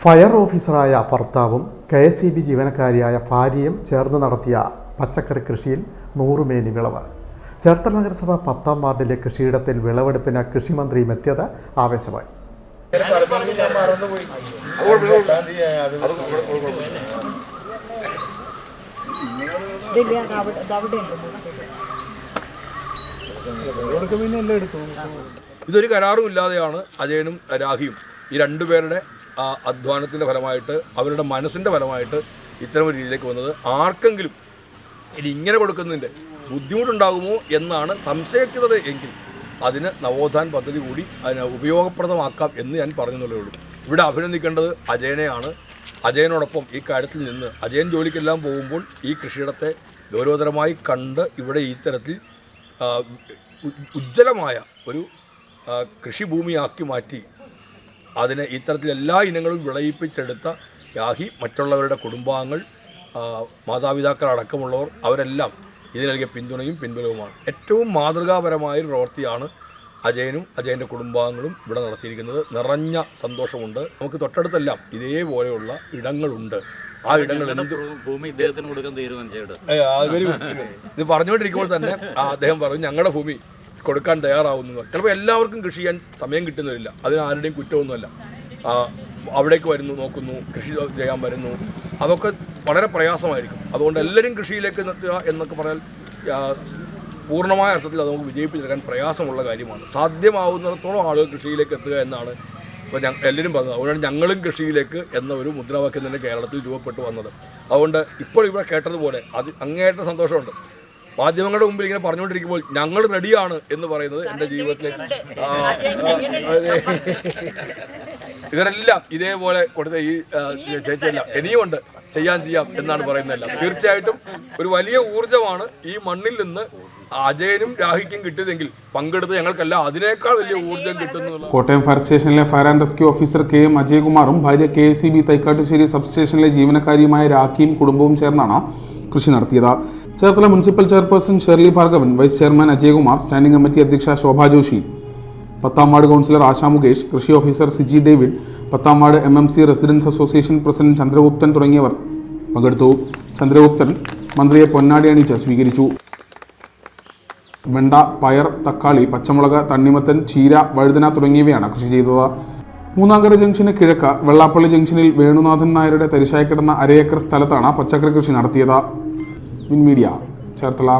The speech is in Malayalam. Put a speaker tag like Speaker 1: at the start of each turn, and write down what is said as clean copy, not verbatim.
Speaker 1: ഫയർ ഓഫീസറായ ഭർത്താവും KSEB ജീവനക്കാരിയായ ഭാര്യയും ചേർന്ന് നടത്തിയ പച്ചക്കറി കൃഷിയിൽ 100 മേനി വിളവ്. ചേർത്തല നഗരസഭ 10ാം വാർഡിലെ കൃഷിയിടത്തിൽ വിളവെടുപ്പിന് കൃഷിമന്ത്രിയും എത്തിയത് ആവേശമായി.
Speaker 2: ഇതൊരു കരാറുമില്ലാതെയാണ് അജയനും രാഹിയും ഈ രണ്ടുപേരുടെ അധ്വാനത്തിൻ്റെ ഫലമായിട്ട് അവരുടെ മനസ്സിൻ്റെ ഫലമായിട്ട് ഇത്തരം ഒരു രീതിയിലേക്ക് വന്നത്. ആർക്കെങ്കിലും ഇനി ഇങ്ങനെ കൊടുക്കുന്നതിൻ്റെ ബുദ്ധിമുട്ടുണ്ടാകുമോ എന്നാണ് സംശയിക്കുന്നത് എങ്കിൽ അതിന് നവോത്ഥാൻ പദ്ധതി കൂടി അതിനെ ഉപയോഗപ്രദമാക്കാം എന്ന് ഞാൻ പറഞ്ഞെന്നുള്ളേ ഉള്ളൂ. ഇവിടെ അഭിനന്ദിക്കേണ്ടത് അജയനെയാണ്. അജയനോടൊപ്പം ഈ കാര്യത്തിൽ നിന്ന് അജയൻ ജോലിക്കെല്ലാം പോകുമ്പോൾ ഈ കൃഷിയിടത്തെ ഗൗരവതരമായി കണ്ട് ഇവിടെ ഈ തരത്തിൽ ഉജ്ജ്വലമായ ഒരു കൃഷിഭൂമിയാക്കി മാറ്റി അതിനെ ഇത്തരത്തിൽ എല്ലാ ഇനങ്ങളും വിളയിപ്പിച്ചെടുത്ത രാഹി, മറ്റുള്ളവരുടെ കുടുംബാംഗങ്ങൾ, മാതാപിതാക്കൾ അടക്കമുള്ളവർ അവരെല്ലാം ഇതിന് നൽകിയ പിന്തുണയും പിൻബലവുമാണ്. ഏറ്റവും മാതൃകാപരമായൊരു പ്രവൃത്തിയാണ് അജയനും അജയൻ്റെ കുടുംബാംഗങ്ങളും ഇവിടെ നടത്തിയിരിക്കുന്നത്. നിറഞ്ഞ സന്തോഷമുണ്ട്. നമുക്ക് തൊട്ടടുത്തെല്ലാം ഇതേപോലെയുള്ള ഇടങ്ങളുണ്ട്. ആ ഇടങ്ങൾ
Speaker 3: ഭൂമി ഇദ്ദേഹത്തിന് കൊടുക്കാൻ തീരുമാനിച്ചത്
Speaker 2: ഇത് പറഞ്ഞുകൊണ്ടിരിക്കുമ്പോൾ തന്നെ അദ്ദേഹം പറഞ്ഞു ഞങ്ങളുടെ ഭൂമി കൊടുക്കാൻ തയ്യാറാവുന്നു. ചിലപ്പോൾ എല്ലാവർക്കും കൃഷി ചെയ്യാൻ സമയം കിട്ടുന്നില്ല. അതിന് ആരുടെയും കുറ്റമൊന്നുമല്ല. അവിടേക്ക് വരുന്നു, നോക്കുന്നു, കൃഷി ചെയ്യാൻ വരുന്നു, അതൊക്കെ വളരെ പ്രയാസമായിരിക്കും. അതുകൊണ്ട് എല്ലാവരും കൃഷിയിലേക്ക് എത്തുക എന്നൊക്കെ പറഞ്ഞാൽ പൂർണ്ണമായ അർത്ഥത്തിൽ അത് നമുക്ക് വിജയിപ്പിച്ചെടുക്കാൻ പ്രയാസമുള്ള കാര്യമാണ്. സാധ്യമാവുന്നിടത്തോളം ആളുകൾ കൃഷിയിലേക്ക് എത്തുക എന്നാണ് ഇപ്പോൾ എല്ലാവരും പറഞ്ഞത്. അതുകൊണ്ടാണ് ഞങ്ങളും കൃഷിയിലേക്ക് എന്ന ഒരു മുദ്രാവാക്യം തന്നെ കേരളത്തിൽ രൂപപ്പെട്ടു വന്നത്. അതുകൊണ്ട് ഇപ്പോൾ ഇവിടെ കേട്ടതുപോലെ അത് അങ്ങേയറ്റം സന്തോഷമുണ്ട്. മാധ്യമങ്ങളുടെ മുമ്പിൽ ഇങ്ങനെ പറഞ്ഞുകൊണ്ടിരിക്കുമ്പോൾ ഞങ്ങൾ റെഡിയാണ് എന്ന് പറയുന്നത് എൻ്റെ ജീവിതത്തിലേക്ക് ഇവരെല്ലാം ഇതേപോലെ കൊടുത്ത ഈ ചേച്ചിയെല്ലാം ഇനിയുമുണ്ട് ചെയ്യാം എന്നാണ് പറയുന്നതെല്ലാം. തീർച്ചയായിട്ടും ഒരു വലിയ ഊർജ്ജമാണ് ഈ മണ്ണിൽ നിന്ന് അജയനും രാഹിക്കും കിട്ടിയതെങ്കിൽ പങ്കെടുത്ത് ഞങ്ങൾക്കെല്ലാം അതിനേക്കാൾ വലിയ ഊർജ്ജം കിട്ടുന്നു.
Speaker 4: കോട്ടയം ഫയർ സ്റ്റേഷനിലെ fire and rescue officer KM അജയകുമാറും ഭാര്യ KSEB തൈക്കാട്ടുശ്ശേരി സബ്സ്റ്റേഷനിലെ ജീവനക്കാരിയുമായ രാഖിയും കുടുംബവും ചേർന്നാണ് കൃഷി നടത്തിയത്. Cherthala municipal chairperson Shirley Bhargavan, vice chairman Ajayakumar, standing committee അധ്യക്ഷ ശോഭ ജോഷി, 10ാം വാർഡ് കൗൺസിലർ ആശാ മുകേഷ്, കൃഷി ഓഫീസർ സിജി ഡേവിഡ്, 10ാം ward MMC residence association president Chandraguptan തുടങ്ങിയവർ പങ്കെടുത്തു. ചന്ദ്രഗുപ്തൻ മന്ത്രിയെ പൊന്നാടി അണിയിച്ച് സ്വീകരിച്ചു. വെണ്ട, പയർ, തക്കാളി, പച്ചമുളക്, തണ്ണിമത്തൻ, ചീര, വഴുതന തുടങ്ങിയവയാണ് കൃഷി ചെയ്തത്. മൂന്നാങ്കര ജംഗ്ഷന് കിഴക്ക് വെള്ളാപ്പള്ളി ജംഗ്ഷനിൽ വേണുനാഥൻ നായരുടെ തരിശായി കിടന്ന 1/2 ഏക്കർ സ്ഥലത്താണ് പച്ചക്കറി കൃഷി നടത്തിയത്. മീഡിയ ചേർത്തല.